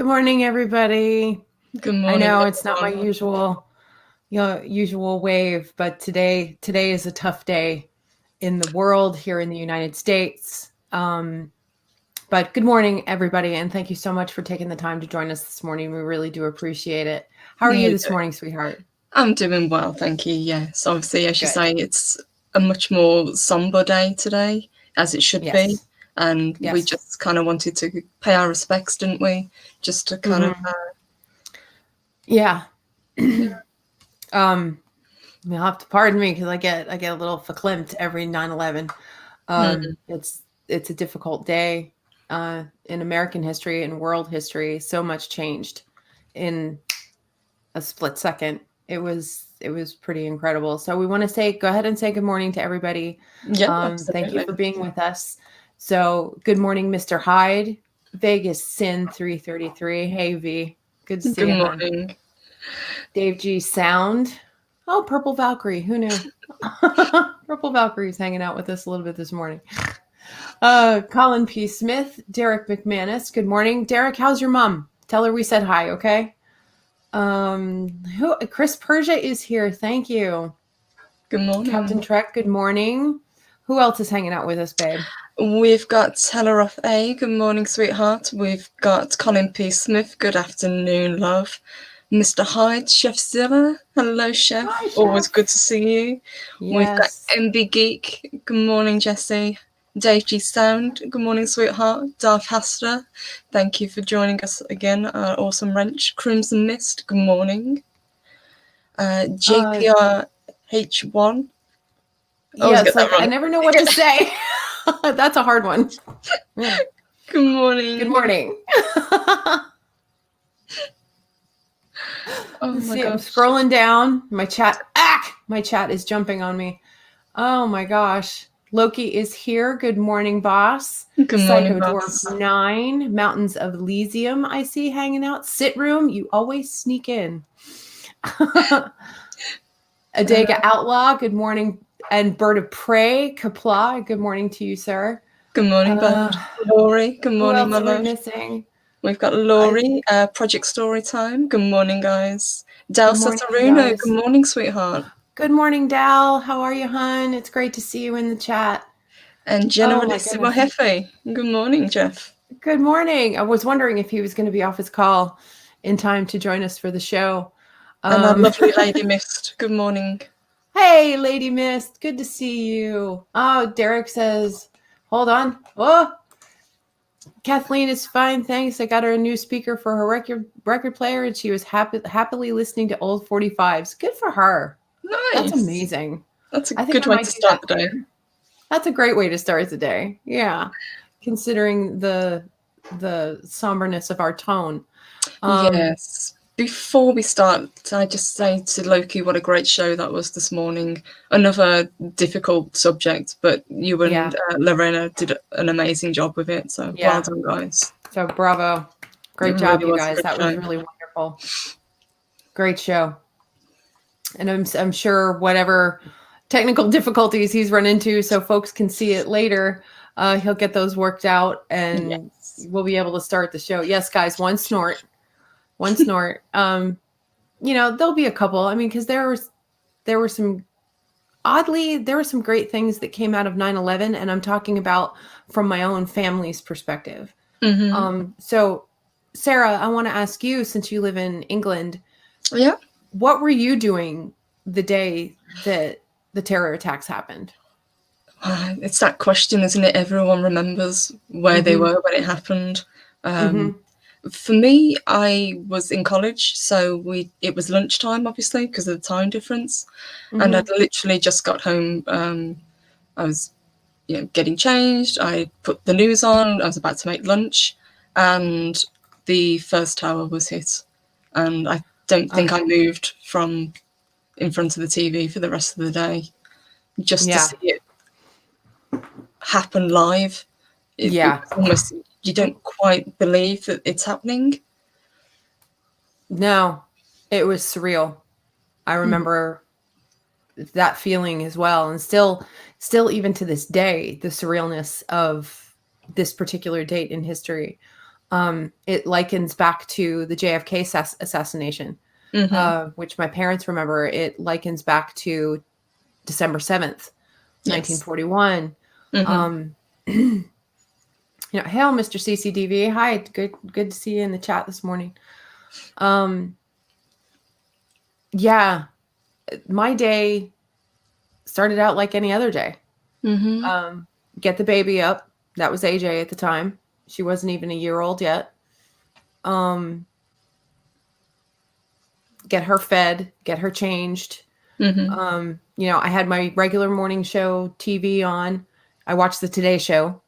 Good morning, everybody. Good I morning, know it's not my everyone. usual wave, but today is a tough day in the world here in the United States. But good morning, everybody, and thank you so much for taking the time to join us this morning. We really do appreciate it. How are you You this do- morning, sweetheart? I'm doing well, thank you. Yes, obviously, as you Good. say, it's a much more somber day today, as it should be. Yes. And we Yes. just kind of wanted to pay our respects, didn't we? Just to kind of, Hmm. Yeah. yeah. um, You'll have to pardon me because I get a little verklempt every 9/11. Mm, It's a difficult day in American history and world history. So much changed in a split second. It was pretty incredible. So we want to go ahead and say good morning to everybody. yeah, Thank you absolutely. for being with us. So good morning, Mr. Hyde, Vegas Sin 333. Hey V, good to see Good you, hun. morning. Dave G Sound. Oh, Purple Valkyrie. Who knew? Purple Valkyrie's hanging out with us a little bit this morning. Colin P. Smith, Derek McManus. Good morning. Derek, how's your mom? Tell her we said hi, okay? Chris Persia is here. Thank you. Good morning. Captain Trek, good morning. Who else is hanging out with us, babe? We've got Teleroth A. Good morning, sweetheart. We've got Colin P. Smith. Good afternoon, love. Mr. Hyde, Chef Zilla. Hello, Chef. Hi, Always good Chef. to see you. We've got Yes. MB Geek. Good morning, Jesse. Dave G Sound. Good morning, sweetheart. Darth Hasta. Thank you for joining us again. Awesome Wrench. Crimson Mist. Good morning. Uh, JPR H1. I always yeah, get it's that like I wrong. never know what to say. That's a hard one. Yeah. Good Good morning. morning. Oh Let's my see, I'm gosh. scrolling down. My chat is jumping on me. Oh my gosh. Loki is here. Good morning, boss. Good morning, Psycho Dwarf boss. 9. Mountains of Elysium, I see hanging out. Sit room, you always sneak in. Adega Outlaw, good morning. And Bird of Prey, Kapla, good morning to you, sir. Good morning, Uh, Bird. Laurie, good who morning, my else are we love. missing? We've got I, Laurie, Project Story Time. Good morning, guys. Dal good morning, you Sasaruno, good guys. morning, sweetheart. Good morning, Dal. How are you, hun? It's great to see you in the chat. And Oh my Generalissimo goodness. Jefe. Good morning, Jeff. Good morning. I was wondering if he was going to be off his call in time to join us for the show. And our Um, lovely Lady Mist. Good morning. hey, Lady Mist. Good to see you. Oh, Derek says, hold on. Oh, Kathleen is fine. Thanks. I got her a new speaker for her record player, and she was happily listening to old 45s. Good for her. That's Nice. amazing. That's a I think good I way might to do that start the day. later. That's a great way to start the day. Yeah, considering the somberness of our tone. Um, Yes. Before we start, I just say to Loki what a great show that was this morning. Another difficult subject, but you yeah, and Lorena did an amazing job with it. So well yeah. done, guys. So bravo, It great job, really you was a guys. good That was show. really wonderful. Great show. And I'm sure whatever technical difficulties he's run into, so folks can see it later, he'll get those worked out, and Yes. we'll be able to start the show. Yes, guys, one snort. There'll be a couple. I mean, because there were some there were some great things that came out of 9/11, and I'm talking about from my own family's perspective. Mm-hmm. So Sarah, I want to ask you, since you live in England, Yeah. what were you doing the day that the terror attacks happened? It's that question, isn't it? Everyone remembers where they Mm-hmm. were when it happened. Um, Mm-hmm. for me, I was in college, so it was lunchtime, obviously, because of the time difference, and Mm-hmm. I'd literally just got home. I was, getting changed. I put the news on. I was about to make lunch, and the first tower was hit, and I don't think I moved from in front of the TV for the rest of the day, just to Yeah. see it happen live. It Yeah. was almost, you don't quite believe that it's happening. No, it was surreal. I remember that feeling as well, and still even to this day, the surrealness of this particular date in history. It likens back to the JFK assassination, which my parents remember. It likens back to December 7th, Yes. 1941. Hail, Mr. CCDV. Hi, good to see you in the chat this morning. Yeah, my day started out like any other day. Get the baby up. That was AJ at the time. She wasn't even a year old yet. Get her fed, get her changed. I had my regular morning show TV on. I watched the Today Show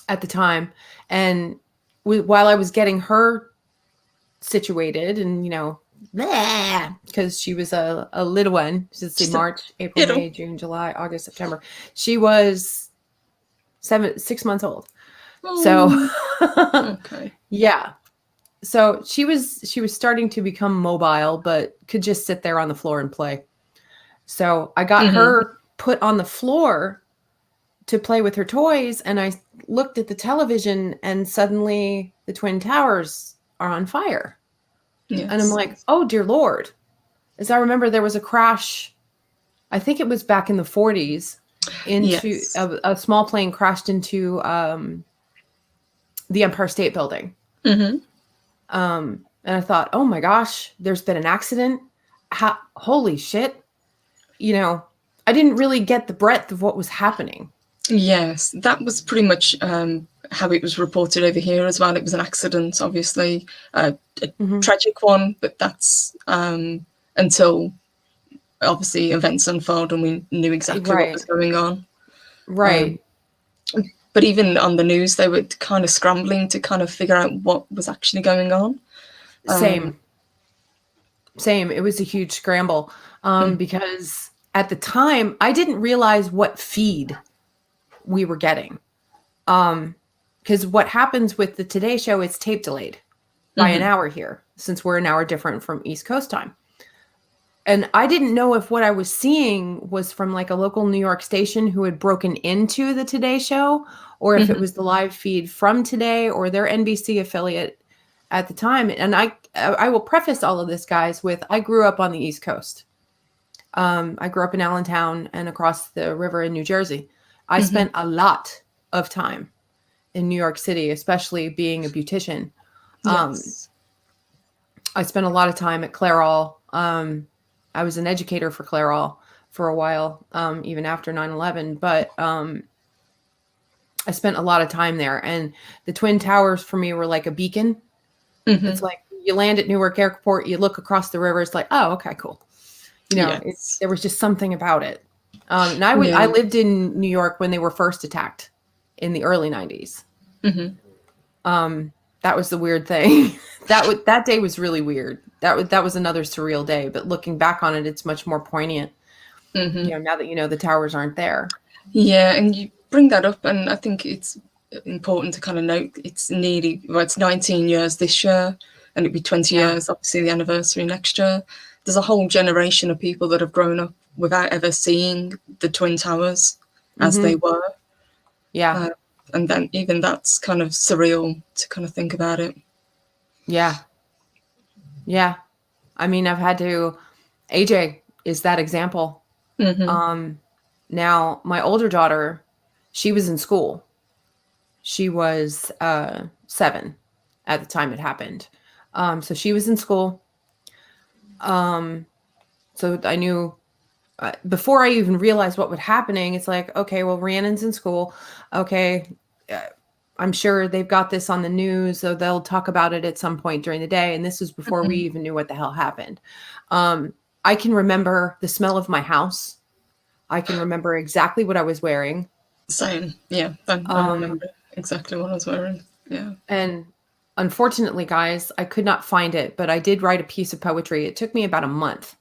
at the time. And while I was getting her situated and, because she was a little one, let's see, March, April, May, June, July, August, September. She was 6 months old. So, Okay. Yeah. So she was starting to become mobile, but could just sit there on the floor and play. So I got her put on the floor to play with her toys, and I looked at the television, and suddenly the Twin Towers are on fire. Yes. And I'm like, oh, dear Lord. As I remember, there was a crash, I think it was back in the 40s, into a small plane crashed into the Empire State Building. And I thought, oh my gosh, there's been an accident. Holy shit. I didn't really get the breadth of what was happening. Yes, that was pretty much how it was reported over here as well. It was an accident, obviously, a tragic one, but that's until obviously events unfold and we knew exactly what was going on. Right. But even on the news, they were kind of scrambling to kind of figure out what was actually going on. Same. It was a huge scramble because at the time, I didn't realize what feed we were getting. Because what happens with the Today Show, it's tape delayed by an hour here, since we're an hour different from East Coast time. And I didn't know if what I was seeing was from like a local New York station who had broken into the Today Show, or if it was the live feed from Today or their NBC affiliate at the time. And I will preface all of this, guys, with I grew up on the East Coast. I grew up in Allentown and across the river in New Jersey. I spent a lot of time in New York City, especially being a beautician. Yes. I spent a lot of time at Clairol. I was an educator for Clairol for a while, even after 9/11. But I spent a lot of time there. And the Twin Towers for me were like a beacon. It's like you land at Newark Airport, you look across the river. It's like, oh, okay, cool. There was just something about it. And I lived in New York when they were first attacked in the early 90s. That was the weird thing. That day was really weird. That was another surreal day. But looking back on it, it's much more poignant. Now that the towers aren't there. Yeah, and you bring that up, and I think it's important to kind of note it's 19 years this year, and it'll be 20 years, obviously the anniversary next year. There's a whole generation of people that have grown up without ever seeing the Twin Towers as they were. Yeah. And then even that's kind of surreal to kind of think about it. Yeah. Yeah. I mean, AJ is that example. Now, my older daughter, she was in school. She was 7 at the time it happened. So she was in school. So I knew before I even realized what was happening, it's like, okay, well, Rhiannon's in school. Okay. I'm sure they've got this on the news, so they'll talk about it at some point during the day. And this was before we even knew what the hell happened. I can remember the smell of my house. I can remember exactly what I was wearing. Same. Yeah. I remember exactly what I was wearing. Yeah. And unfortunately, guys, I could not find it, but I did write a piece of poetry. It took me about a month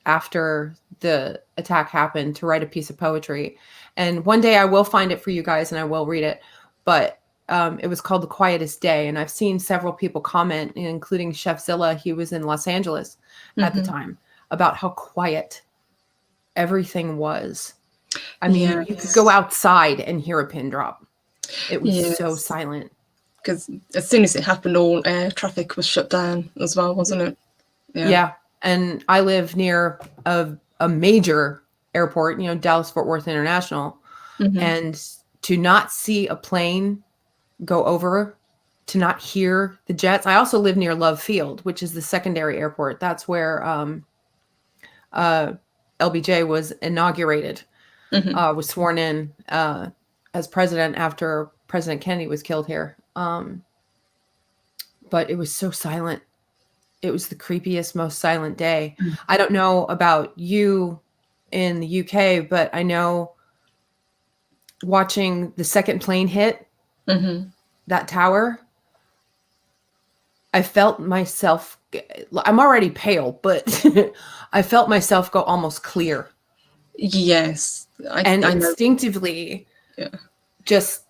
after the attack happened to write a piece of poetry. And one day I will find it for you guys and I will read it. But it was called The Quietest Day. And I've seen several people comment, including Chef Zilla. He was in Los Angeles at the time, about how quiet everything was. I mean, you could go outside and hear a pin drop. It was so silent. because as soon as it happened, all air traffic was shut down as well, wasn't it? Yeah. And I live near a major airport, Dallas Fort Worth International. Mm-hmm. And to not see a plane go over, to not hear the jets. I also live near Love Field, which is the secondary airport. That's where LBJ was inaugurated, Mm-hmm. was sworn in as president after President Kennedy was killed here. But it was so silent. It was the creepiest, most silent day. I don't know about you in the UK, but I know watching the second plane hit Mm-hmm. that tower, I felt myself, I'm already pale, but I felt myself go almost clear. Yes, And I know. instinctively, Yeah. just,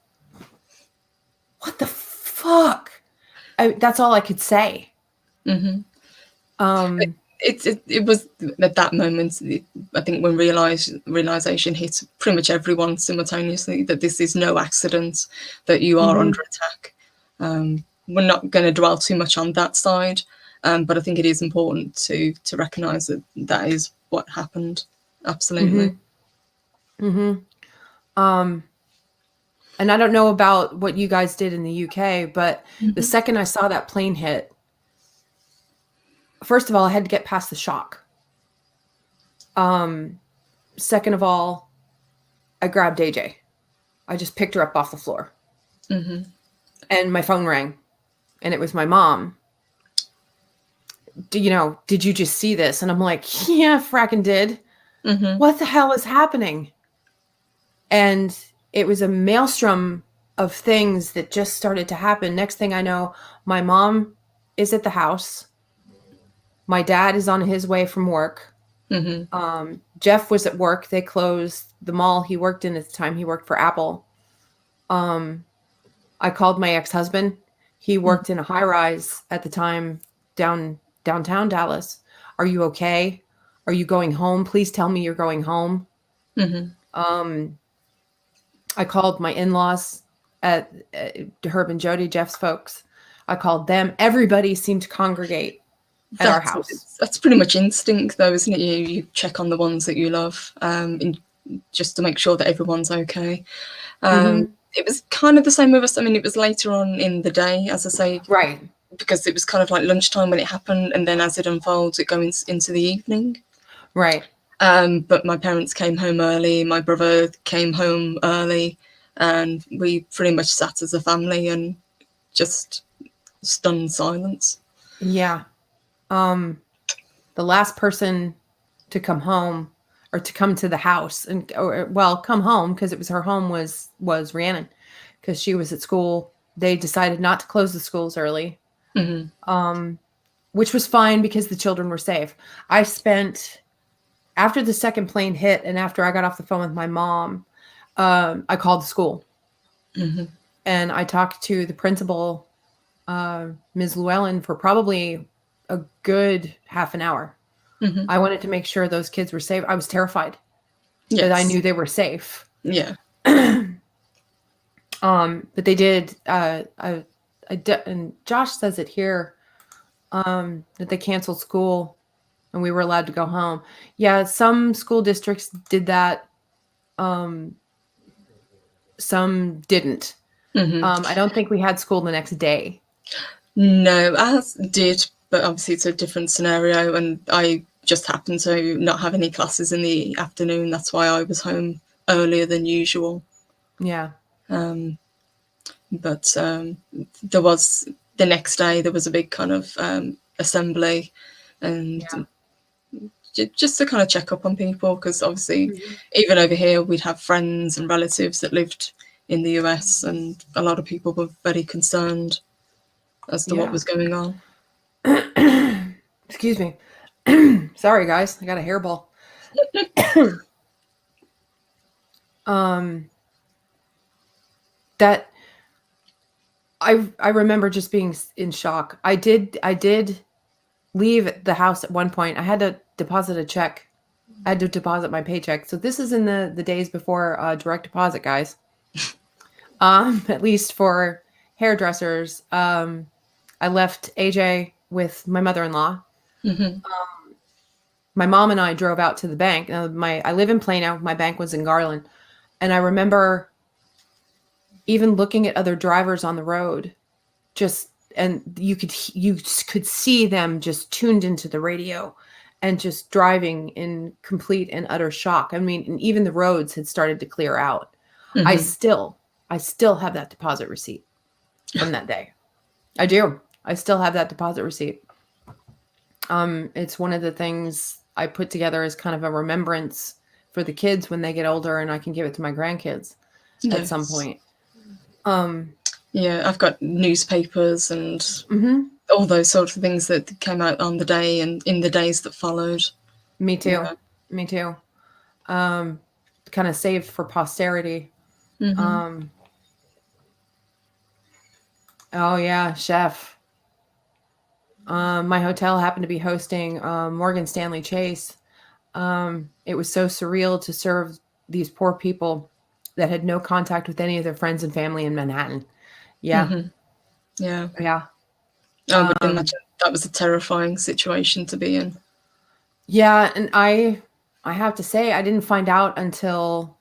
what the fuck? That's all I could say. Mm-hmm. Um, It was at that moment, I think, when realization hit pretty much everyone simultaneously, that this is no accident, that you are under attack. We're not going to dwell too much on that side, but I think it is important to recognize that that is what happened. Absolutely. and I don't know about what you guys did in the UK, but the second I saw that plane hit, first of all, I had to get past the shock. Second of all, I grabbed AJ. I just picked her up off the floor. And my phone rang, and it was my mom. Did you just see this? And I'm like, yeah, fracking did. What the hell is happening? And it was a maelstrom of things that just started to happen. Next thing I know, my mom is at the house. My dad is on his way from work. Jeff was at work. They closed the mall he worked in at the time. He worked for Apple. I called my ex-husband. He worked in a high-rise at the time downtown Dallas. Are you okay? Are you going home? Please tell me you're going home. I called my in-laws at Herb and Jody, Jeff's folks. I called them. Everybody seemed to congregate at our house. That's pretty much instinct, though, isn't it? You check on the ones that you love, just to make sure that everyone's okay. It was kind of the same with us. I mean, it was later on in the day, as I say, Right. because it was kind of like lunchtime when it happened, and then as it unfolds, it goes into the evening. Right. But my parents came home early. My brother came home early, and we pretty much sat as a family and just stunned silence. Yeah. The last person to come home or to come to the house come home, because it was her home, was Rhiannon, because she was at school. They decided not to close the schools early, which was fine because the children were safe. I spent, after the second plane hit and after I got off the phone with my mom, I called the school and I talked to the principal, Ms. Llewellyn, for probably a good half an hour. I wanted to make sure those kids were safe. I was terrified that I knew they were safe. Yeah. But they did. And Josh says it here, that they canceled school and we were allowed to go home. Yeah, some school districts did that. Some didn't. I don't think we had school the next day. No, ours did, but obviously it's a different scenario, and I just happened to not have any classes in the afternoon. That's why I was home earlier than usual. Yeah. But there was, the next day, there was a big kind of assembly, and just to kind of check up on people, because obviously even over here we'd have friends and relatives that lived in the US, and a lot of people were very concerned as to what was going on. Excuse me. Sorry, guys. I got a hairball. That I remember just being in shock. I did leave the house at one point. I had to deposit a check. I had to deposit my paycheck. So this is in the days before direct deposit, guys. At least for hairdressers. I left AJ with my mother-in-law. Mm-hmm. My mom and I drove out to the bank. I live in Plano. My bank was in Garland. And I remember even looking at other drivers on the road, and you could see them just tuned into the radio and just driving in complete and utter shock. I mean, and even the roads had started to clear out. Mm-hmm. I still have that deposit receipt from that day. I do. I still have that deposit receipt. It's one of the things I put together as kind of a remembrance for the kids when they get older, and I can give it to my grandkids at some point. Yeah, I've got newspapers and all those sorts of things that came out on the day and in the days that followed. Me too. Yeah. Me too. Kind of saved for posterity. Oh yeah, chef. My hotel happened to be hosting Morgan Stanley Chase. It was so surreal to serve these poor people that had no contact with any of their friends and family in Manhattan. Yeah. Yeah. Yeah. I would imagine that was a terrifying situation to be in. Yeah, and I have to say, I didn't find out until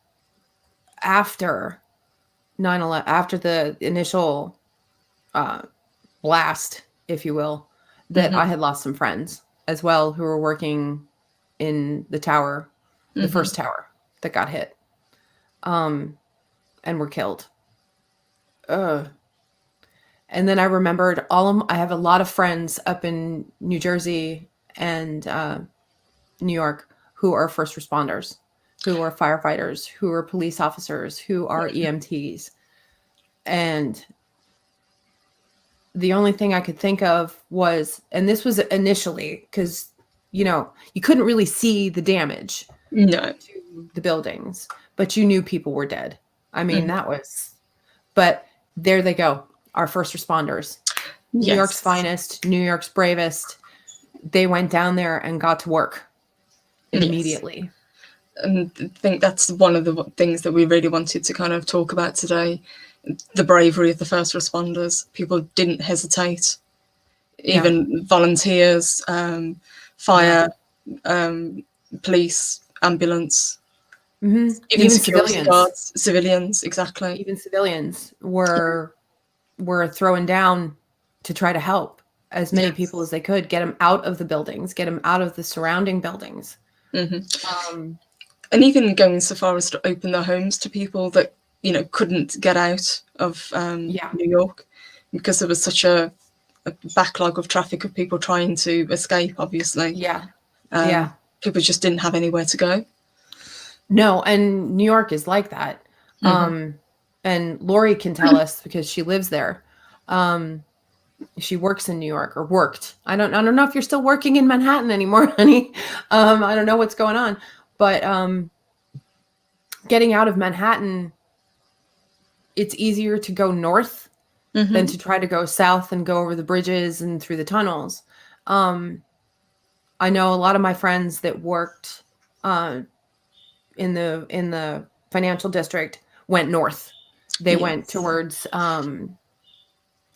after 9/11, after the initial blast, if you will, that I had lost some friends as well who were working in the tower, the first tower that got hit, and were killed. And then I remembered I have a lot of friends up in New Jersey and New York who are first responders, who are firefighters, who are police officers, who are EMTs. And the only thing I could think of was, and this was initially because, you couldn't really see the damage to the buildings, but you knew people were dead. I mean, but there they go. Our first responders, New York's finest, New York's bravest. They went down there and got to work immediately. And I think that's one of the things that we really wanted to kind of talk about today. The bravery of the first responders. People didn't hesitate. Even volunteers, fire, police, ambulance, even security guards, civilians, exactly. Even civilians were throwing down to try to help as many people as they could, get them out of the buildings, get them out of the surrounding buildings. And even going so far as to open their homes to people that, couldn't get out of New York because there was such a backlog of traffic of people trying to escape, obviously. People just didn't have anywhere to go. No, and New York is like that. And Lori can tell us because she lives there. She works in New York, or worked. I don't know if you're still working in Manhattan anymore, honey. I don't know what's going on, but getting out of Manhattan, it's easier to go north than to try to go south and go over the bridges and through the tunnels. I know a lot of my friends that worked in the financial district went north. They went towards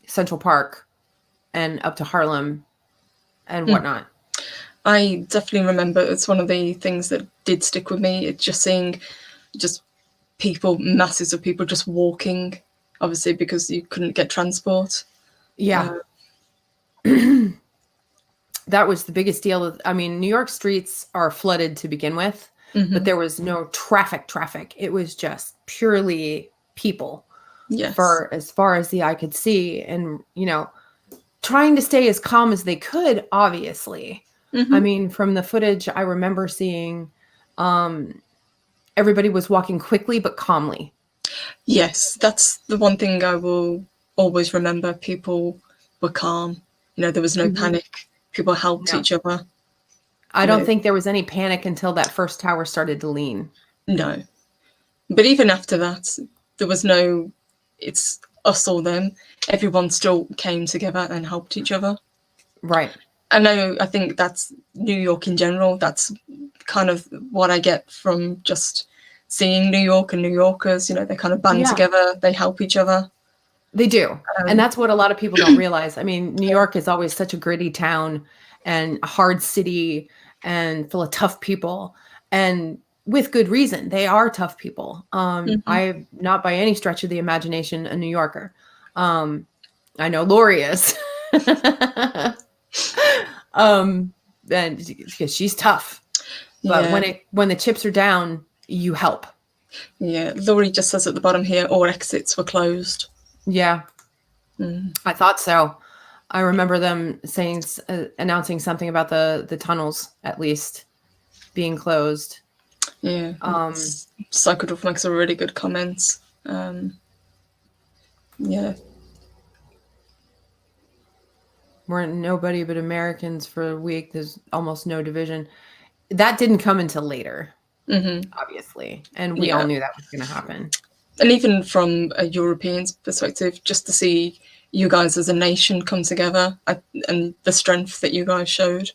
Central Park and up to Harlem and whatnot. I definitely remember it's one of the things that did stick with me. It's just seeing people, masses of people just walking, obviously because you couldn't get transport. That was the biggest deal. I mean, New York streets are flooded to begin with, but there was no traffic. It was just purely people for as far as the eye could see, and trying to stay as calm as they could, obviously. I mean, from the footage I remember seeing, everybody was walking quickly but calmly. Yes, that's the one thing I will always remember. People were calm. There was no panic. People helped each other. I don't think there was any panic until that first tower started to lean. No. But even after that, there was no, it's us or them. Everyone still came together and helped each other. Right. I think that's New York in general. That's kind of what I get from just seeing New York and New Yorkers. They kind of band together. They help each other. They do. And that's what a lot of people don't realize. I mean, New York is always such a gritty town and a hard city and full of tough people. And with good reason, they are tough people. I'm not by any stretch of the imagination a New Yorker. I know Lori is. And because she's tough. But when the chips are down, you help. Yeah, Laurie just says at the bottom here, all exits were closed. Yeah, I thought so. I remember them saying, announcing something about the tunnels at least being closed. Yeah, Psychodolph makes a really good comment. Yeah. We're nobody but Americans for a week. There's almost no division. That didn't come until later, obviously. And we all knew that was going to happen. And even from a European's perspective, just to see you guys as a nation come together and the strength that you guys showed,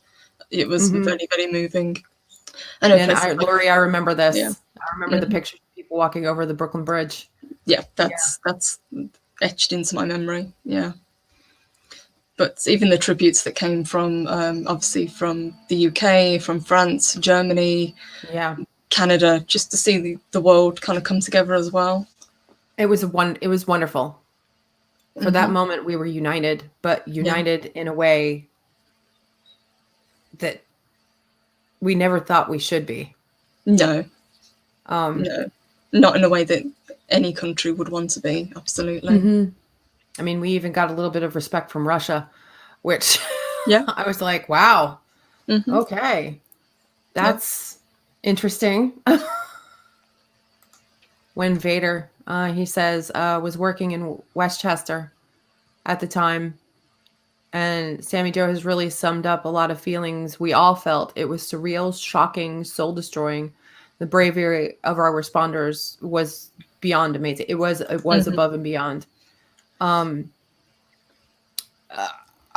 it was very, very moving. And Lori, I remember this. Yeah. I remember the pictures of people walking over the Brooklyn Bridge. Yeah, that's etched into my memory. Yeah. But even the tributes that came from, obviously, from the UK, from France, Germany, Canada, just to see the world kind of come together as well. It was wonderful. For that moment, we were united, but united in a way that we never thought we should be. No. No. Not in a way that any country would want to be, absolutely. I mean, we even got a little bit of respect from Russia, which I was like, wow, okay, that's interesting. When Vader, he says, was working in Westchester at the time, and Sammy Joe has really summed up a lot of feelings we all felt. It was surreal, shocking, soul-destroying. The bravery of our responders was beyond amazing. It was above and beyond. I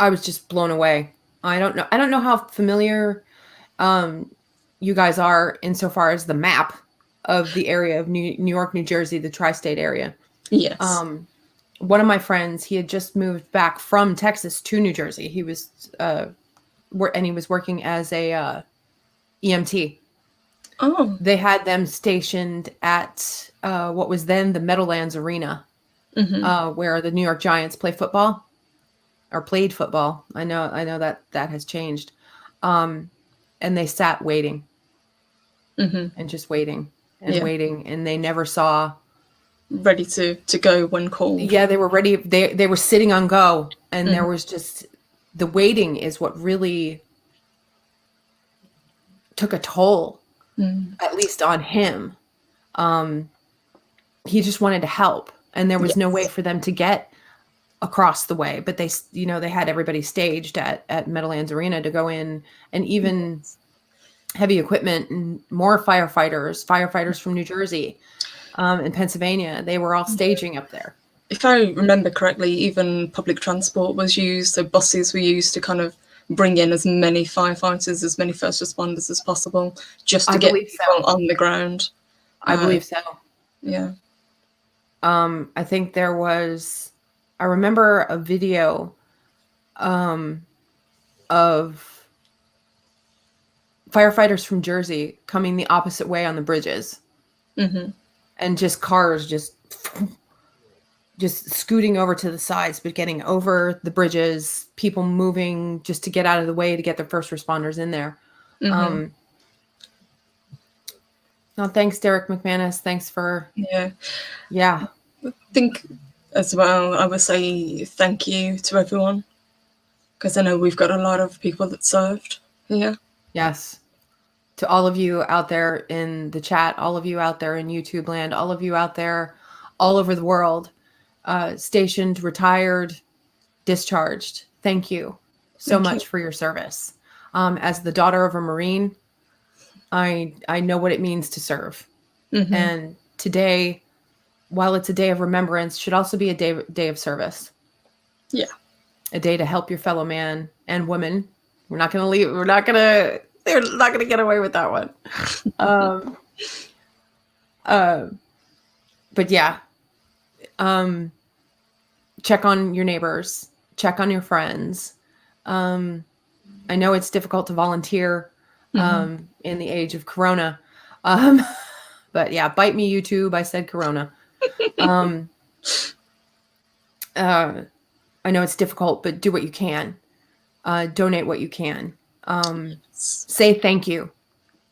was just blown away. I don't know how familiar you guys are insofar as the map of the area of New York, New Jersey, the tri-state area. Yes. One of my friends, he had just moved back from Texas to New Jersey. He was and he was working as a EMT. Oh. They had them stationed at what was then the Meadowlands Arena, where the New York Giants play football. Or played football. I know that has changed. And they sat waiting. And just waiting and waiting. And they never saw. Ready to go when called. Yeah, they were ready. They were sitting on go. And there was just, the waiting is what really took a toll, at least on him. He just wanted to help. And there was no way for them to get across the way, but they had everybody staged at Meadowlands Arena to go in, and even heavy equipment and more firefighters from New Jersey and Pennsylvania. They were all staging up there. If I remember correctly, even public transport was used, so buses were used to kind of bring in as many firefighters, as many first responders as possible, just to get people on the ground. I believe so. Yeah. I think there was. I remember a video of firefighters from Jersey coming the opposite way on the bridges. And just cars just scooting over to the sides, but getting over the bridges, people moving just to get out of the way to get the first responders in there. No, thanks, Derek McManus. Thanks for... Yeah. I think... as well, I would say thank you to everyone, because I know we've got a lot of people that served here. Yes. To all of you out there in the chat, all of you out there in YouTube land, all of you out there all over the world, stationed, retired, discharged. Thank you so much for your service. As the daughter of a Marine, I know what it means to serve. And today, while it's a day of remembrance, should also be a day of service. Yeah. A day to help your fellow man and woman. They're not going to get away with that one. But yeah. check on your neighbors, check on your friends. I know it's difficult to volunteer in the age of Corona. Um, but yeah, bite me, YouTube. I said Corona. Um, I know it's difficult, but do what you can. Donate what you can. Say thank you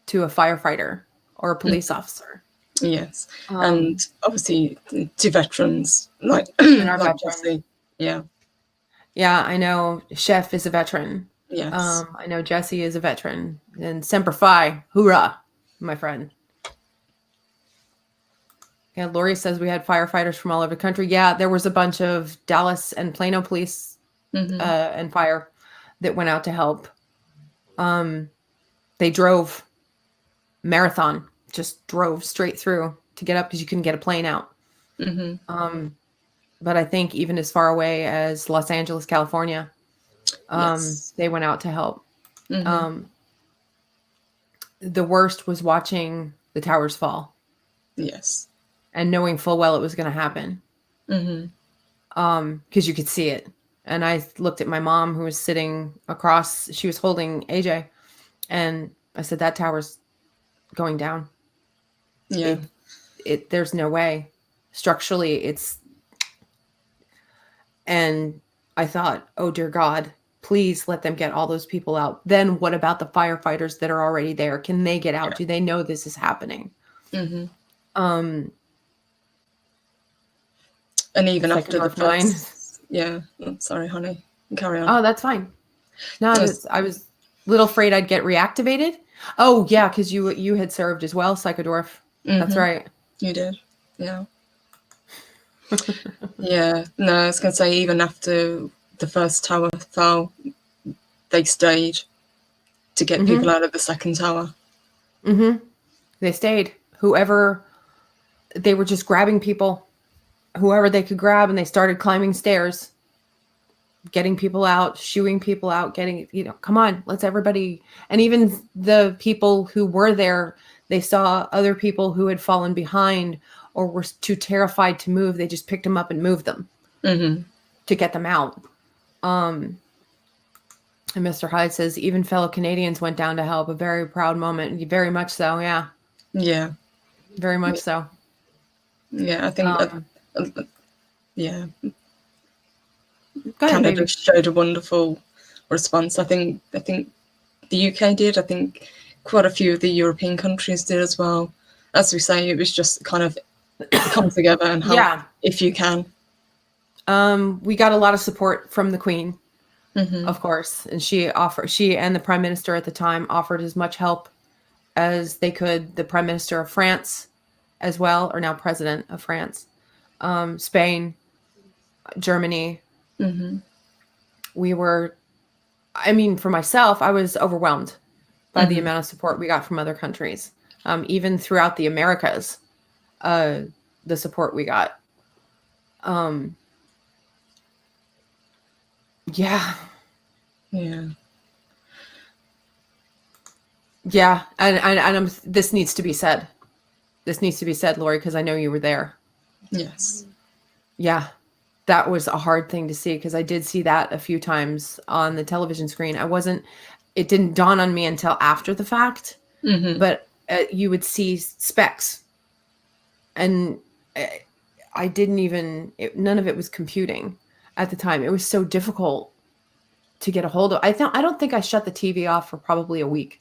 to a firefighter or a police officer. Yes, and obviously to veterans like And our like veterans. Jesse. Yeah, Yeah, I know Chef is a veteran. yes, I know Jesse is a veteran. And Semper Fi, hoorah, my friend. Yeah, Lori says we had firefighters from all over the country. Yeah, there was a bunch of Dallas and Plano police and fire that went out to help. They drove marathon, just drove straight through to get up because you couldn't get a plane out. But I think even as far away as Los Angeles, California, yes, they went out to help. The worst was watching the towers fall yes, and knowing full well it was going to happen. Because you could see it. And I looked at my mom who was sitting across, she was holding AJ, and I said, that tower's going down. yeah, There's no way. Structurally, it's, and I thought, oh dear God, please let them get all those people out. Then what about the firefighters that are already there? Can they get out? yeah. Do they know this is happening? And even after the Psychodorf 9. first, yeah. Oh, sorry, honey, carry on. Oh, that's fine. No, Yes. I was a little afraid I'd get reactivated. Oh yeah, because you had served as well, Psychodorf. That's right. You did, yeah. Yeah, no, I was going to say, even after the first tower fell, they stayed to get people out of the second tower. They stayed. Whoever, they were just grabbing people, whoever they could grab, and they started climbing stairs, getting people out, shooing people out, getting, come on, let's everybody. And even the people who were there, they saw other people who had fallen behind or were too terrified to move. They just picked them up and moved them to get them out. And Mr. Hyde says, even fellow Canadians went down to help. A very proud moment. Very much so. Yeah. Yeah. Very much so. Yeah, I think, yeah. Go ahead, Canada baby. showed a wonderful response. I think the UK did. I think quite a few of the European countries did as well. As we say, it was just kind of come together and help if you can. We got a lot of support from the Queen, of course, and she and the Prime Minister at the time offered as much help as they could. The Prime Minister of France, as well, or now President of France, Spain, Germany. We were, I mean, for myself, I was overwhelmed by the amount of support we got from other countries, even throughout the Americas. The support we got. Yeah. And this needs to be said. This needs to be said, Lori, because I know you were there. Yes. Yeah. That was a hard thing to see, because I did see that a few times on the television screen. It didn't dawn on me until after the fact, but you would see specks, and I didn't even, none of it was computing at the time. It was so difficult to get a hold of. I don't think I shut the TV off for probably a week.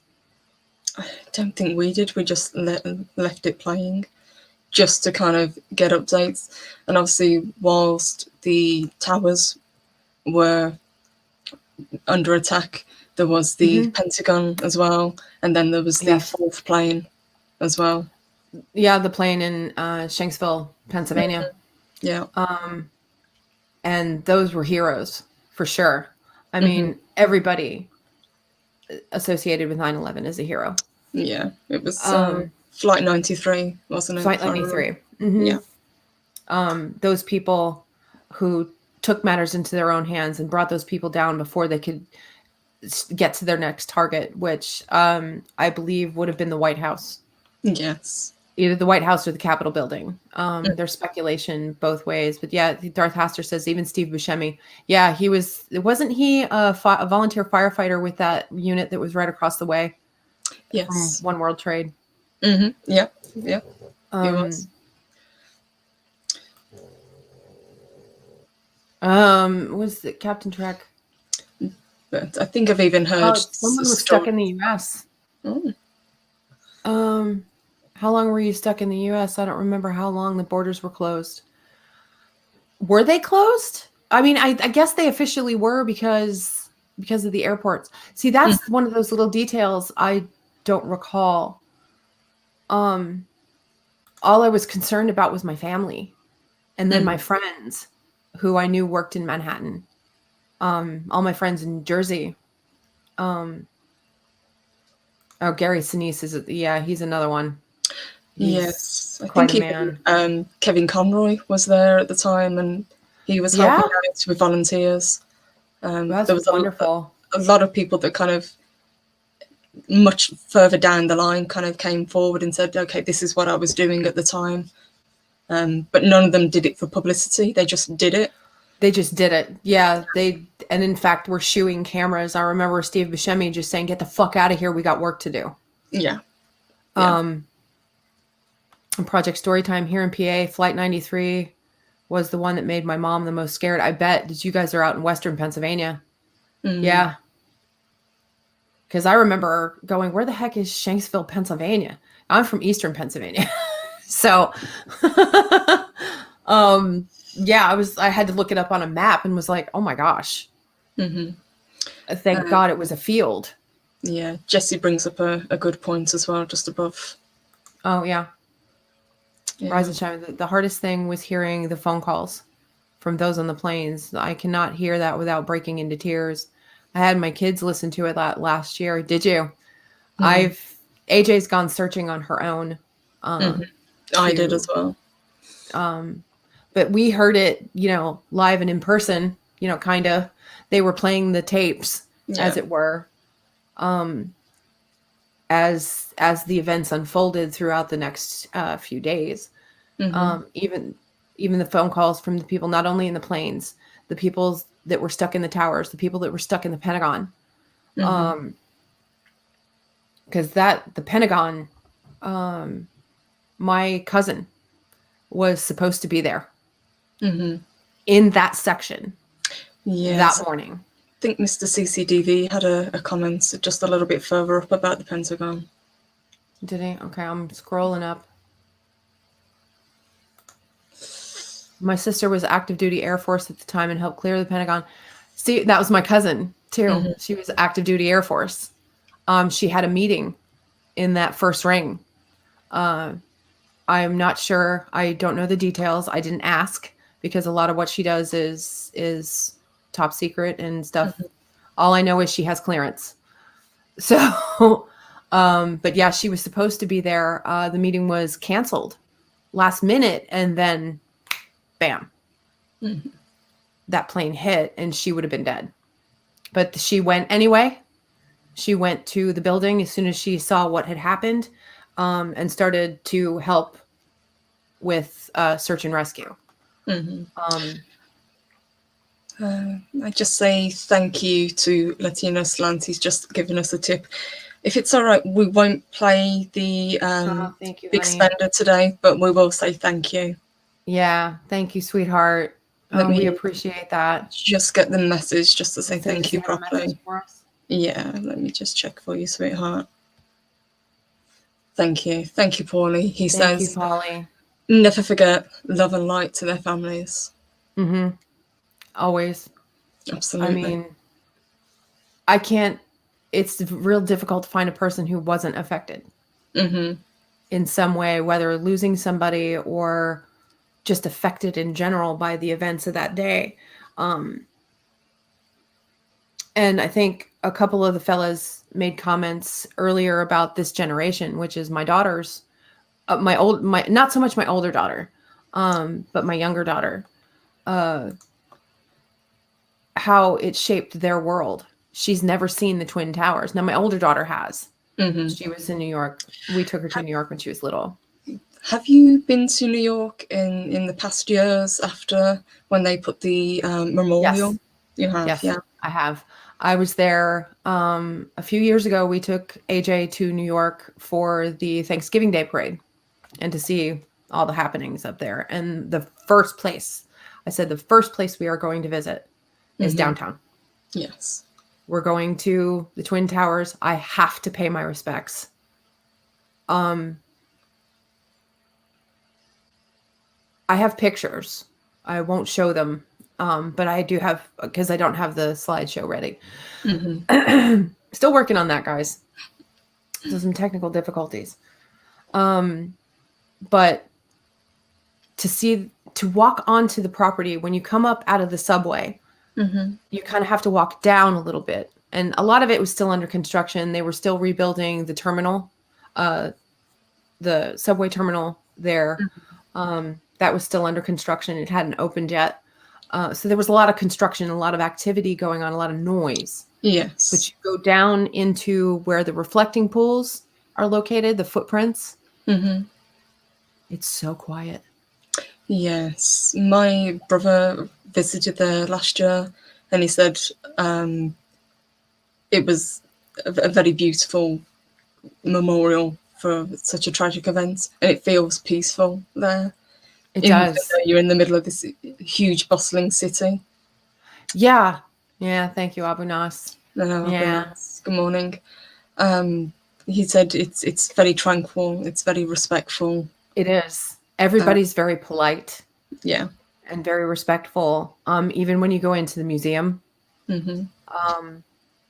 I don't think we did. We just left it playing just to kind of get updates. And obviously, whilst the towers were under attack, there was the Pentagon as well, and then there was the fourth plane as well. Yeah, the plane in Shanksville, Pennsylvania. Yeah. And those were heroes, for sure. I mean, everybody associated with 9/11 is a hero. Yeah, it was Flight 93, wasn't it? Flight 93. Yeah. Those people who took matters into their own hands and brought those people down before they could get to their next target, which I believe would have been the White House. Yes. either the White House or the Capitol building. There's speculation both ways, but yeah, Darth Haster says even Steve Buscemi. Yeah, wasn't he a volunteer firefighter with that unit that was right across the way from Yes. One World Trade? Mm-hmm. Yeah. Yeah. He was. Was it Captain Trek? But I think I've even heard Someone was stuck in the U.S. Oh. How long were you stuck in the U.S.? I don't remember how long the borders were closed. Were they closed? I mean, I guess they officially were because of the airports. See, that's one of those little details I don't recall. All I was concerned about was my family, and then my friends, who I knew worked in Manhattan. All my friends in Jersey. Gary Sinise he's another one. Yes, I quite think a man. even Kevin Conroy was there at the time, and he was helping out with volunteers. That's there was wonderful. A lot of people that kind of much further down the line kind of came forward and said, okay, this is what I was doing at the time. But none of them did it for publicity. They just did it. They just did it. Yeah, and in fact, were shooing cameras. I remember Steve Buscemi just saying, get the fuck out of here. We got work to do. Yeah. Project Storytime here in PA, Flight 93 was the one that made my mom the most scared. I bet that you guys are out in Western Pennsylvania. Yeah. Because I remember going, where the heck is Shanksville, Pennsylvania? I'm from Eastern Pennsylvania. So, I had to look it up on a map and was like, oh my gosh. Thank God it was a field. Yeah. Jesse brings up a good point as well, just above. Oh, yeah. Rise and shine. The hardest thing was hearing the phone calls from those on the planes. I cannot hear that without breaking into tears. I had my kids listen to it last year. Did you? AJ's gone searching on her own. I did as well. But we heard it, live and in person, kind of. They were playing the tapes, as it were, as the events unfolded throughout the next few days. Even the phone calls from the people, not only in the planes, the people that were stuck in the towers, the people that were stuck in the Pentagon. Because the Pentagon, my cousin was supposed to be there in that section that morning. I think Mr. CCDV had a comment just a little bit further up about the Pentagon. Did he? Okay, I'm scrolling up. My sister was active duty Air Force at the time and helped clear the Pentagon. See, that was my cousin too. She was active duty Air Force. She had a meeting in that first ring. I'm not sure. I don't know the details. I didn't ask because a lot of what she does is top secret and stuff. All I know is she has clearance. So, but yeah, she was supposed to be there. The meeting was canceled last minute, and then bam, that plane hit and she would have been dead. But she went anyway. She went to the building as soon as she saw what had happened, and started to help with search and rescue. I just say thank you to Latino Slant. He's just given us a tip. If it's all right, we won't play the thank you, big honey. spender today, but we will say thank you. Yeah, thank you, sweetheart. We appreciate that. Just get the message just to say thank you Does he have a properly. message for us? Yeah, let me just check for you, sweetheart. Thank you. Thank you, Paulie. He Thank you, says, Polly. never forget love and light to their families. Always. Absolutely. I mean, I can't, it's real difficult to find a person who wasn't affected in some way, whether losing somebody or just affected in general by the events of that day. And I think a couple of the fellas made comments earlier about this generation, which is my daughter's, not so much my older daughter, but my younger daughter, how it shaped their world. She's never seen the Twin Towers. Now, my older daughter has. She was in New York. We took her to New York when she was little. Have you been to New York in the past years after when they put the memorial? Yes. You have, Yes, yeah. I have. I was there a few years ago. We took AJ to New York for the Thanksgiving Day parade and to see all the happenings up there. And the first place, I said, the first place we are going to visit is downtown. Yes. We're going to the Twin Towers. I have to pay my respects. I have pictures. I won't show them, but I do have, because I don't have the slideshow ready. Still working on that, guys. So some technical difficulties. But to walk onto the property when you come up out of the subway, you kind of have to walk down a little bit. And a lot of it was still under construction. They were still rebuilding the terminal, the subway terminal there. That was still under construction. It hadn't opened yet. So there was a lot of construction, a lot of activity going on, a lot of noise. Yes. But you go down into where the reflecting pools are located, the footprints. It's so quiet. Yes. My brother visited there last year, and he said it was a very beautiful memorial for such a tragic event, and it feels peaceful there. It does. You're in the middle of this huge, bustling city. Yeah. Yeah. Thank you, Abu Nas. No, Yeah. good morning. He said it's very tranquil. It's very respectful. It is. Everybody's very polite. Yeah. And very respectful. Even when you go into the museum,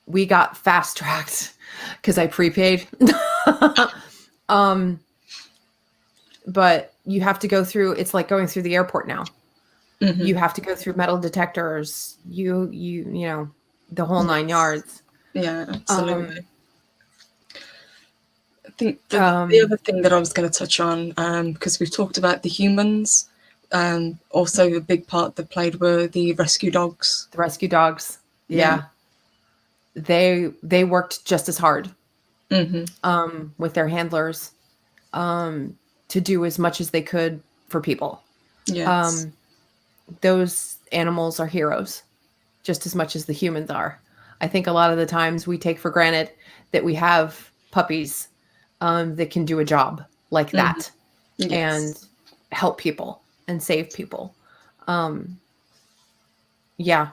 we got fast tracked because I prepaid. But you have to go through. It's like going through the airport now. You have to go through metal detectors. You know, the whole 9 yards. Yeah, absolutely. I think the other thing that I was going to touch on, because we've talked about the humans, also a big part that played were the rescue dogs. The rescue dogs. Yeah. They worked just as hard with their handlers to do as much as they could for people. Yes. Those animals are heroes just as much as the humans are. I think a lot of the times we take for granted that we have puppies that can do a job like that and help people and save people. Yeah,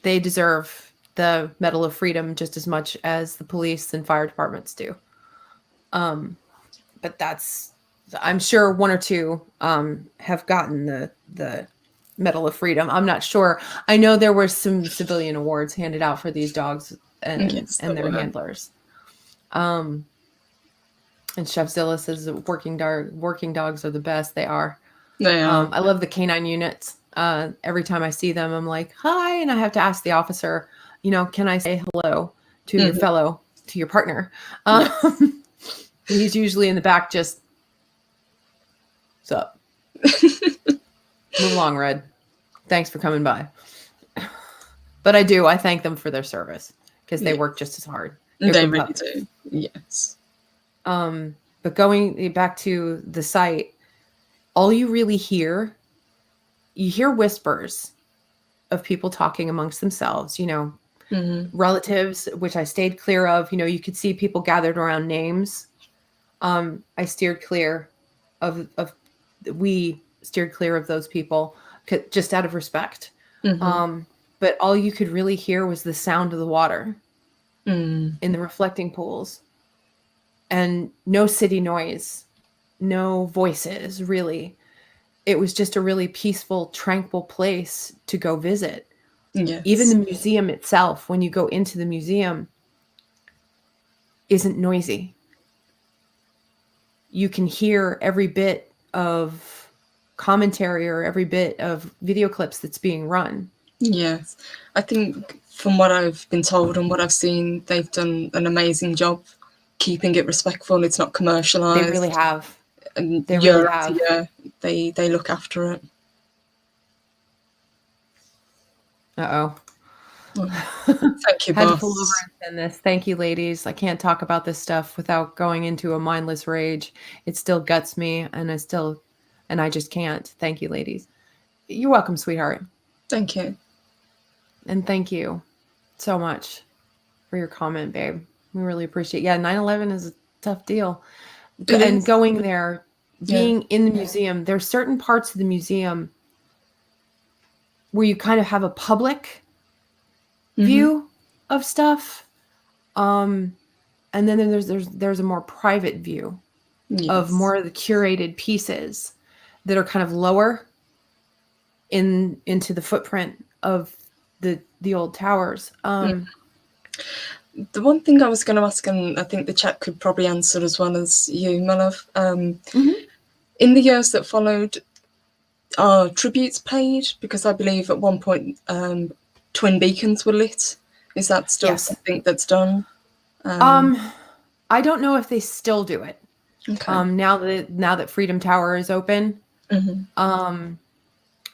they deserve the Medal of Freedom just as much as the police and fire departments do. But I'm sure one or two have gotten the Medal of Freedom. I'm not sure. I know there were some civilian awards handed out for these dogs and their handlers. And Chef Zilla says that working dogs are the best. They are. They are. I love the canine units. Every time I see them, I'm like, hi. And I have to ask the officer, can I say hello to your partner? He's usually in the back just, what's up? Move along, Red. Thanks for coming by. But I thank them for their service because they work just as hard. They really do. Yes. But going back to the site, all you really hear whispers of people talking amongst themselves, relatives, which I stayed clear of. You could see people gathered around names. I steered clear we steered clear of those people just out of respect. But all you could really hear was the sound of the water in the reflecting pools. And no city noise, no voices, really. It was just a really peaceful, tranquil place to go visit. Yes. Even the museum itself, when you go into the museum, isn't noisy. You can hear every bit of commentary or every bit of video clips that's being run. Yes. I think from what I've been told and what I've seen, they've done an amazing job keeping it respectful. It's not commercialized. They really have. And they year really after have. year, they look after it. Uh-oh. Thank you, Had to pull over boss. and send this. Thank you, ladies. I can't talk about this stuff without going into a mindless rage. It still guts me, and I just can't. Thank you, ladies. You're welcome, sweetheart. Thank you. And thank you so much for your comment, babe. We really appreciate it. Yeah, 9/11 is a tough deal. It And is. going there, Yeah. being in the museum, there's certain parts of the museum where you kind of have a public Hmm. view of stuff. Um, and then there's a more private view of Yes. more of the curated pieces that are kind of lower into the footprint of the old towers. The one thing I was going to ask, and I think the chat could probably answer as well as you, my love. Mhm. In the years that followed, are tributes paid? Because I believe at one point twin beacons were lit. Is that still Yes. something that's done? Um, I don't know if they still do it. Okay. Now that Freedom Tower is open. Hmm. Um,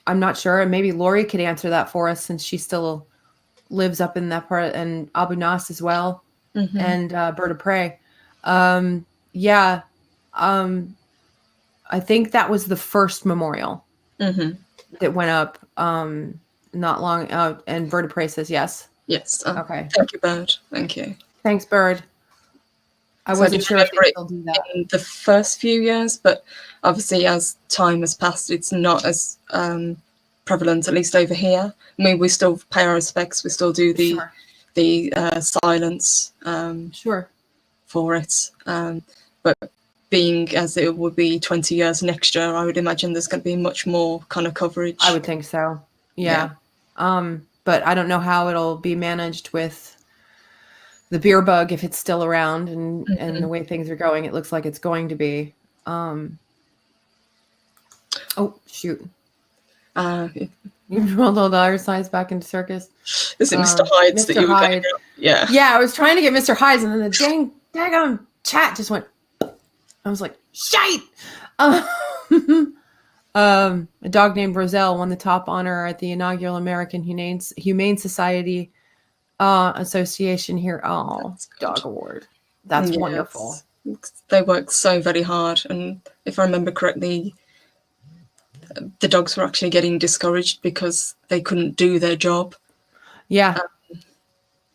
I'm not sure. And maybe Lori could answer that for us since she still lives up in that part, and Abu Nas as well, Hmm. and Bird of Prey. Yeah. Um, I think that was the first memorial Hmm. that went up not long. And Bird of Prey says yes. Yes. Okay. Thank you, Bird. Thank you. Thanks, Bird. I So I do wasn't sure if they remember it still do that. in the first few years, but obviously as time has passed, it's not as prevalent, at least over here. I mean, we still pay our respects. We still do Sure. the silence Sure. for it. But being as it will be 20 years next year, I would imagine there's going to be much more kind of I coverage. would think so. Yeah. Yeah. But I don't know how it'll be managed with the beer bug if it's still around, and the Mhm. way things are going. It looks like it's going to be. Um, oh shoot! Uh, You rolled all the other sides back into circus. is it Mr. Hyde's that Mr. you were getting Hyde. at? Yeah. Yeah, I was trying to get Mr. Hyde's, and then the daggone chat just went. I was like, shite. A dog named Roselle won the top honor at the inaugural American Humane Society Association here. Oh, That's good. dog award. That's wonderful. Yes. They worked so very hard, and if I remember correctly, the dogs were actually getting discouraged because they couldn't do their job. Yeah,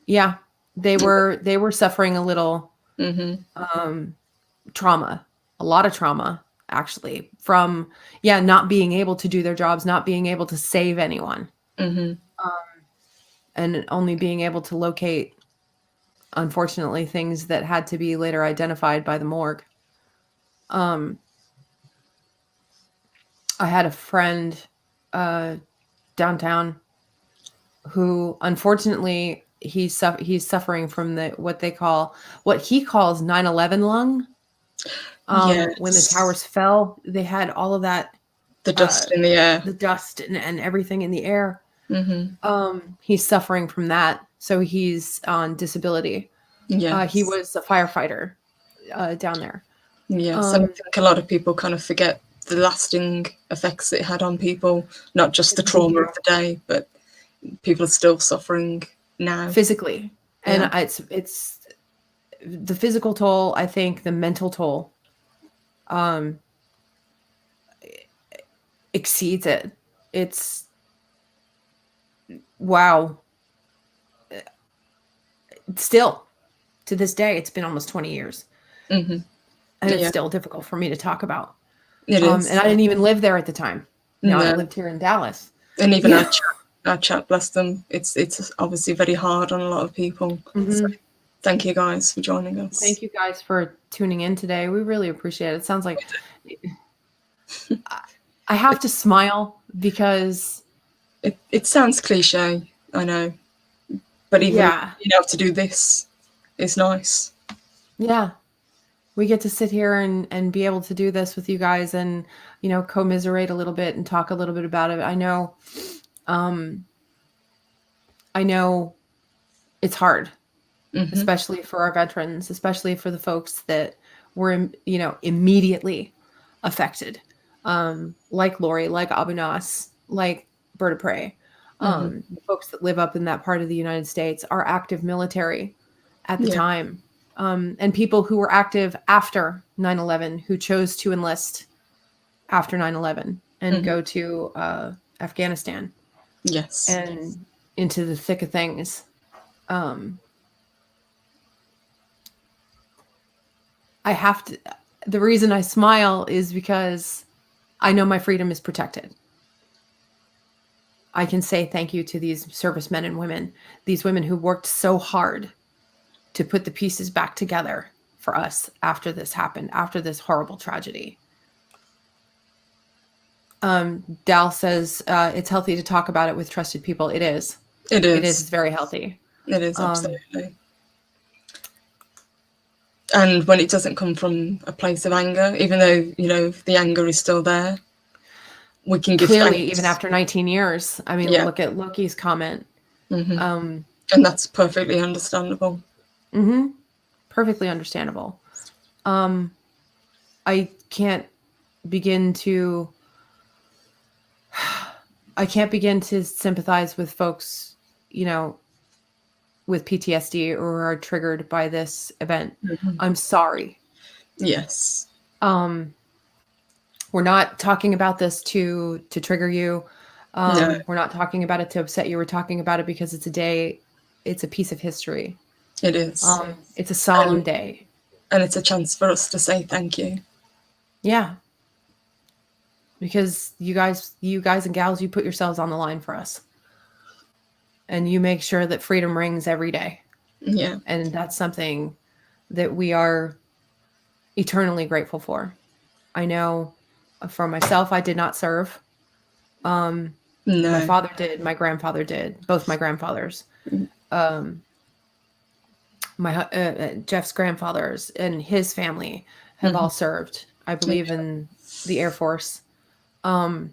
yeah. They were suffering a little Hmm. trauma, a lot of trauma actually from not being able to do their jobs, not being able to save anyone, Hmm. and only being able to locate, unfortunately, things that had to be later identified by the morgue. Um, I had a friend downtown who, unfortunately, he's suffering from what he calls 9/11 lung. When the Yes. towers fell, they had all of that, The uh, dust in the air. the dust and everything in the air. Hmm. He's suffering from that, so he's on disability. He Yes. was a firefighter down there. Yes. And I Um, think a lot of people kind of forget the lasting effects it had on people, not just the they trauma do. of the day, but people are still suffering now. Physically, and Yeah. it's the physical toll. I think the mental toll um, exceeds it. It's wow. Still to this day, it's been almost 20 years, Hmm. and it's Yeah. still difficult for me to talk about. It And is. I didn't even live there at the time. No, I No. lived here in Dallas. And even Yeah. our chat, bless them. It's obviously very hard on a lot of people. So Hmm. thank you guys for joining us. Thank you guys for tuning in today. We really appreciate it. It sounds like I have to smile because, It sounds cliche, I know, but even yeah, being able to do this is nice. yeah, we get to sit here and be able to do this with you guys, and commiserate a little bit and talk a little bit about it. Um, I know it's hard, Hmm. especially for our veterans, especially for the folks that were, immediately affected, like Lori, like Abu Nas, like Bird of Prey. The folks that live up in that part of the United States are active military at the time. And people who were active after 9/11 who chose to enlist after 9/11 and go to Afghanistan. Yes. And into the thick of things. The reason I smile is because I know my freedom is protected. I can say thank you to these servicemen and women, these women who worked so hard to put the pieces back together for us after this happened, after this horrible tragedy. Dal says it's healthy to talk about it with trusted people. It is. It is. It is very healthy. It is, absolutely. And when it doesn't come from a place of anger, even though, you know, the anger is still there, we can give clearly thanks. Even after 19 years. I mean, look at Loki's comment. And that's perfectly understandable. Perfectly understandable. I can't begin to sympathize with folks, you know, with PTSD or are triggered by this event. I'm sorry. Yes. We're not talking about this to trigger you. No. We're not talking about it to upset you. We're talking about it because it's a piece of history. It is. It's a solemn day. And it's a chance for us to say thank you. Yeah. Because you guys and gals, you put yourselves on the line for us. And you make sure that freedom rings every day. Yeah. And that's something that we are eternally grateful for. I know for myself, I did not serve. No. My father did. My grandfather did. Both my grandfathers. Jeff's grandfathers and his family have all served. I believe in the Air Force. So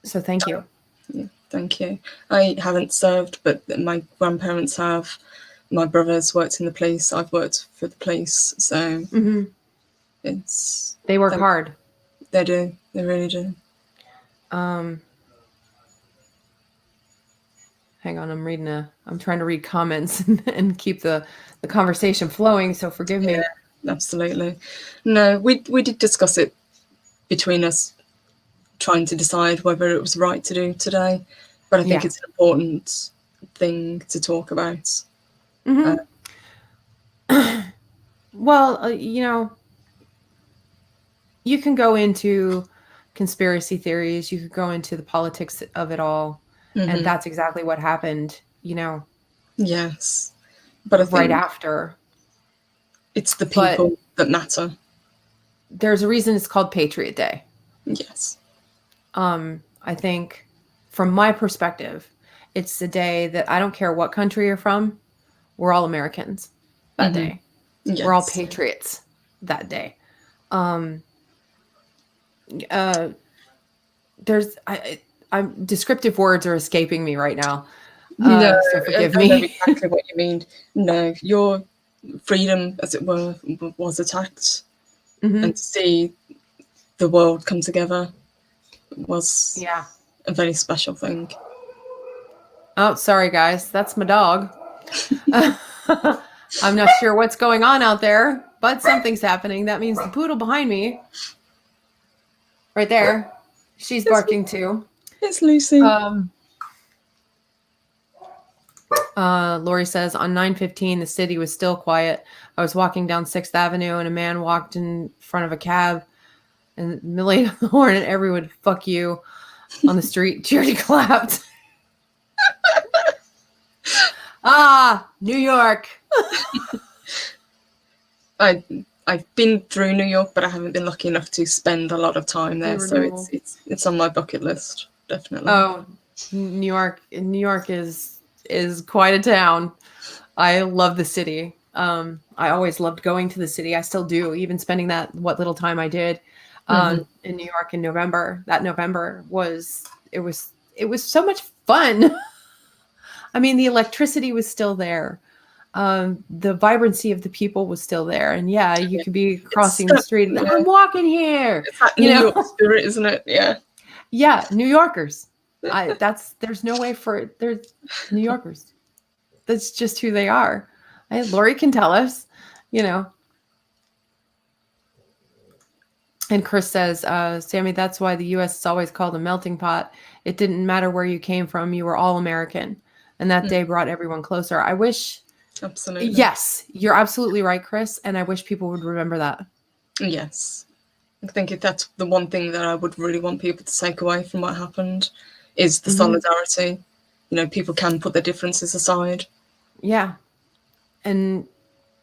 thank you. Yeah, thank you. I haven't served, but my grandparents have. My brother's worked in the police. I've worked for the police. So they work hard. They do. They really do. Hang on, I'm trying to read comments and keep the conversation flowing, so forgive me. Yeah, absolutely. No, we did discuss it between us, trying to decide whether it was right to do today, but I think it's an important thing to talk about. Well, you know, you can go into conspiracy theories, you could go into the politics of it all. And that's exactly what happened, you know. Yes. But I think right after. It's the people that matter. There's a reason it's called Patriot Day. Yes. I think from my perspective, it's the day that I don't care what country you're from, we're all Americans that day. Yes. We're all patriots that day. Descriptive words are escaping me right now. No, so forgive me. I know exactly what you mean. No, your freedom, as it were, was attacked. And to see the world come together was a very special thing. Oh, sorry, guys. That's my dog. I'm not sure what's going on out there, but something's happening. That means the poodle behind me, right there, she's barking too. It's Lucy. Lori says, on 9/15, the city was still quiet. I was walking down 6th Avenue and a man walked in front of a cab and laid on the horn and everyone, fuck you, on the street. Charity clapped. New York. I've been through New York, but I haven't been lucky enough to spend a lot of time there. So it's on my bucket list, definitely. Oh, New York is quite a town. I love the city. I always loved going to the city. I still do, even spending what little time I did in New York in November. That November was so much fun. I mean, the electricity was still there. The vibrancy of the people was still there. And you could be crossing the street and I'm walking here. It's that New York spirit, isn't it? Yeah. Yeah. New Yorkers. There's no way for they're New Yorkers. That's just who they are. Lori can tell us, you know. And Chris says, Sammy, that's why the U.S. is always called a melting pot. It didn't matter where you came from. You were all American. And that day brought everyone closer. I wish. Absolutely. Yes, you're absolutely right, Chris. And I wish people would remember that. Yes. I think that's the one thing that I would really want people to take away from what happened is the solidarity. You know, people can put their differences aside. Yeah. And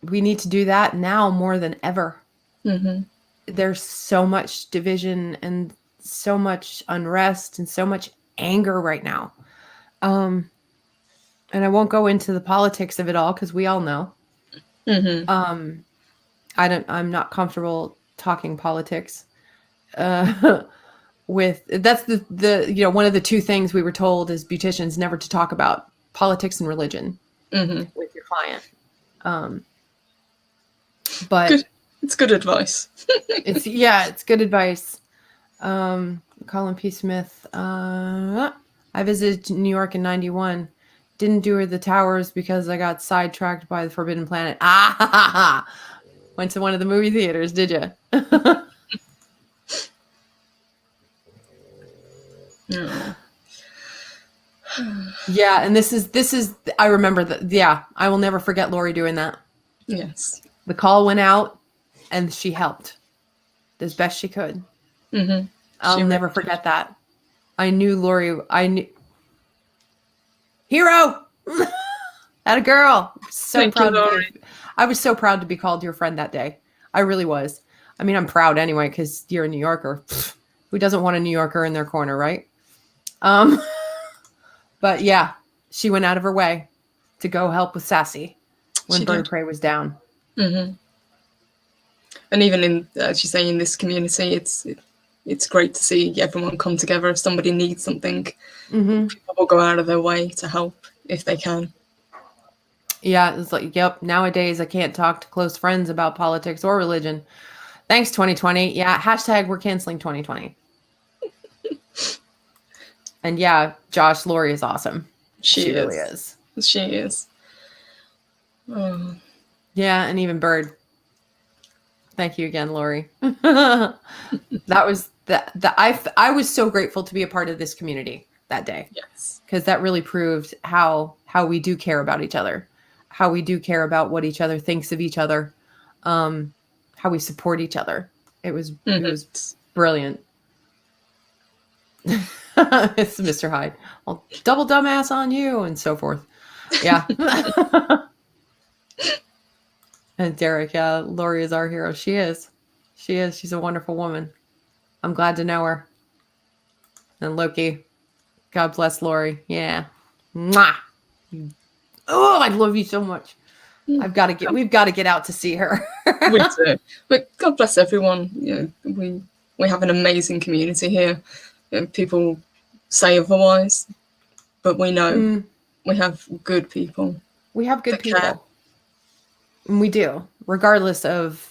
we need to do that now more than ever. Mm-hmm. There's so much division and so much unrest and so much anger right now. And I won't go into the politics of it all because we all know. Mm-hmm. I'm not comfortable talking politics. That's the one of the two things we were told as beauticians never to talk about: politics and religion with your client. But good. It's good advice. it's good advice. Colin P. Smith. I visited New York in '91. Didn't do the towers because I got sidetracked by the Forbidden Planet. Went to one of the movie theaters, did you? No. Yeah, and this is I remember that. Yeah, I will never forget Lori doing that. Yes. The call went out and she helped as best she could. Mm-hmm. I'll never forget that. I knew Lori. Hero! That a girl. Thank you, Lori. I was so proud to be called your friend that day. I really was. I mean, I'm proud anyway because you're a New Yorker. Who doesn't want a New Yorker in their corner, right? But yeah, she went out of her way to go help with Sassy when Bird of Prey was down. Mm-hmm. And even in, as you say, in this community, it's great to see everyone come together. If somebody needs something, people will go out of their way to help if they can. Yeah, it's like, yep, nowadays I can't talk to close friends about politics or religion. Thanks, 2020. Yeah, hashtag we're canceling 2020. And yeah, Josh, Lori is awesome. She really is. She is. Oh. Yeah, and even Bird. Thank you again, Lori. That was I was so grateful to be a part of this community that day. Yes. Because that really proved how we do care about each other, how we do care about what each other thinks of each other, how we support each other. It was brilliant. It's Mr. Hyde. I'll double dumbass on you and so forth. Yeah. And Derek, yeah, Lori is our hero. She is. She's a wonderful woman. I'm glad to know her. And Loki, God bless Lori. Yeah. Mwah. Oh, I love you so much. We've got to get out to see her. We do. But God bless everyone. You know, we have an amazing community here. You know, people say otherwise, but we know we have good people. We have good people. Care. And we do, regardless of,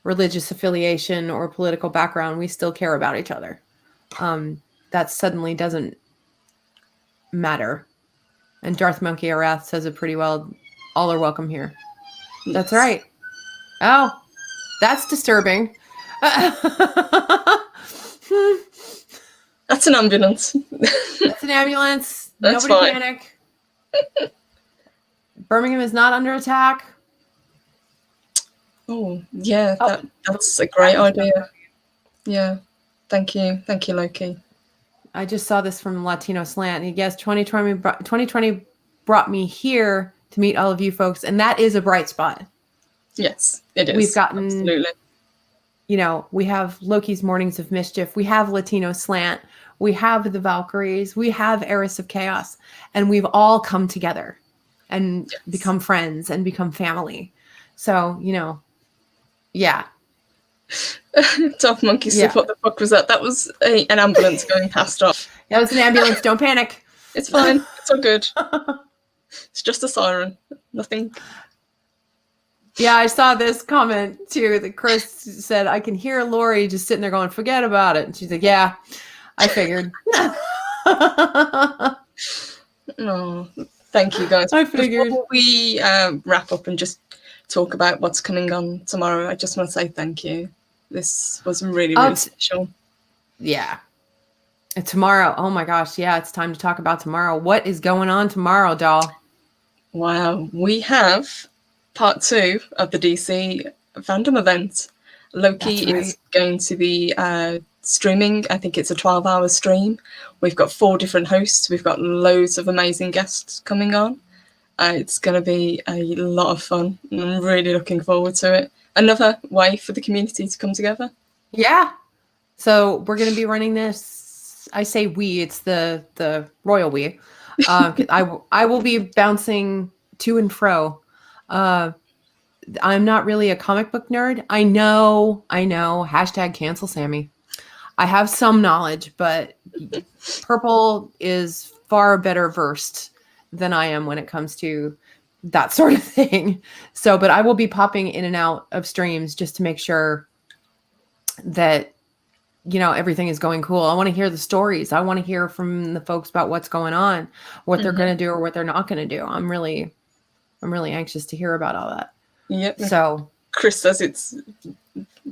religious affiliation or political background, we still care about each other. That suddenly doesn't matter. And Darth Monkey Arath says it pretty well. All are welcome here. Yes. That's right. Oh, that's disturbing. That's an ambulance. That's an ambulance. That's Nobody fine. Panic. Birmingham is not under attack. Oh, yeah. That's a great idea. Yeah. Thank you, Loki. I just saw this from Latino Slant. He guessed 2020 brought me here to meet all of you folks, and that is a bright spot. Yes, it is. We've gotten, absolutely. We have Loki's Mornings of Mischief. We have Latino Slant. We have the Valkyries. We have Heiress of Chaos, and we've all come together and become friends and become family. So, yeah. Tough Monkey Soup, what the fuck was that? That was an ambulance going past us. That was an ambulance. Don't panic. It's fine. It's all good. It's just a siren. Nothing. Yeah, I saw this comment too that Chris said, I can hear Lori just sitting there going, forget about it. And she's like, yeah, I figured. Oh, thank you, guys. I figured. Before we wrap up and just talk about what's coming on tomorrow, I just want to say thank you. This was really, really special. Yeah. Tomorrow. Oh my gosh. Yeah, it's time to talk about tomorrow. What is going on tomorrow, doll? Wow. We have part 2 of the DC fandom event. Loki is going to be streaming. I think it's a 12-hour stream. We've got 4 different hosts. We've got loads of amazing guests coming on. It's going to be a lot of fun. I'm really looking forward to it. Another way for the community to come together. Yeah. So we're going to be running this. I say we, it's the royal we. I will be bouncing to and fro. I'm not really a comic book nerd. I know. Hashtag cancel Sammy. I have some knowledge, but Purple is far better versed than I am when it comes to that sort of thing. So, but I will be popping in and out of streams just to make sure that, everything is going cool. I want to hear the stories. I want to hear from the folks about what's going on, what they're going to do or what they're not going to do. I'm really anxious to hear about all that. Yep. So Chris says it's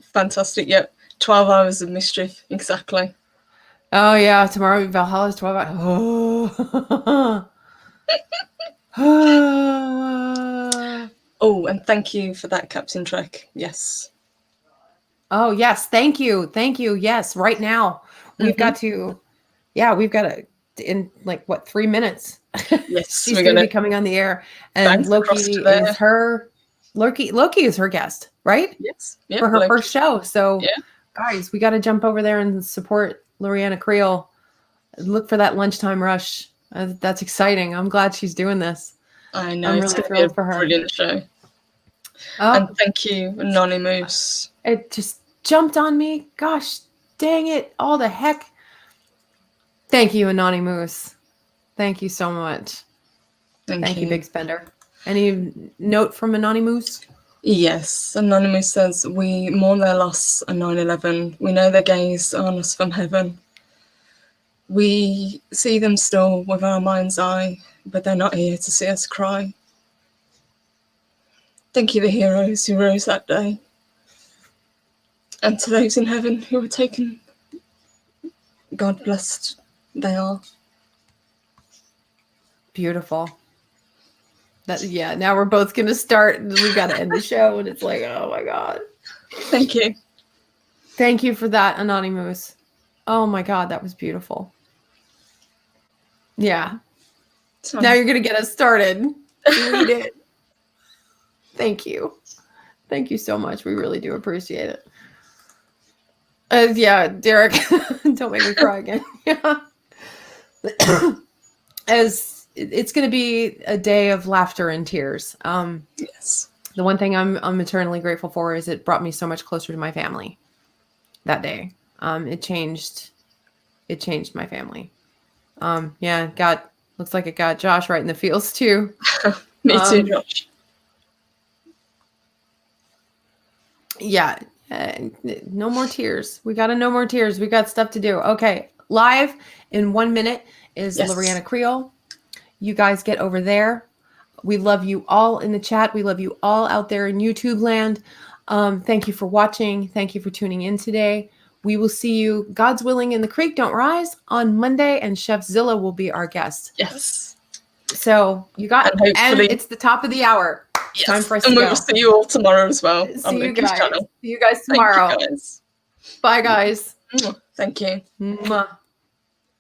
fantastic. Yep. 12 hours of mischief. Exactly. Oh yeah. Tomorrow Valhalla's 12 hours. Oh, and thank you for that, Captain Trek. Yes. Oh yes. Thank you. Yes. Right now we've got to, in 3 minutes. Yes. She's going to be coming on the air, and Loki is her guest, right? Yes. Yep, for her Loki. First show. So yeah. Guys, we got to jump over there and support Loriana Creel. Look for that lunchtime rush. That's exciting. I'm glad she's doing this. I know. I'm it's really going to thrilled be for her. Brilliant show. Oh, and thank you, Anonymous. It just jumped on me. Gosh, dang it. All the heck. Thank you, Anonymous. Thank you so much. Thank you, Big Spender. Any note from Anonymous? Yes, Anonymous says, we mourn their loss on 9/11. We know their gaze on us from heaven. We see them still with our mind's eye, but they're not here to see us cry. Thank you, the heroes who rose that day. And to those in heaven who were taken, God blessed they are. Beautiful. Now we're both going to start. We've got to end the show, and it's like, oh my God. Thank you. Thank you for that, Anonymous. Oh my God, that was beautiful. Yeah. Now you're going to get us started. Read it. Thank you. Thank you so much. We really do appreciate it. Derek, don't make me cry again. Yeah. It's going to be a day of laughter and tears. Yes. The one thing I'm eternally grateful for is it brought me so much closer to my family that day. It changed my family. Looks like it got Josh right in the feels too. Me too, Josh. Yeah. No more tears. We got to no more tears. We got stuff to do. Okay. Live in 1 minute is Loriana Creel. You guys get over there. We love you all in the chat. We love you all out there in YouTube land. Thank you for watching. Thank you for tuning in today. We will see you, God's willing, in the creek don't rise on Monday, and Chef Zilla will be our guest. Yes. So you got, and it's the top of the hour. Yes. Time for us and to we go. will see you all tomorrow as well. See you guys. See you guys tomorrow. Thank you, guys. Bye, guys. Thank you. Mwah.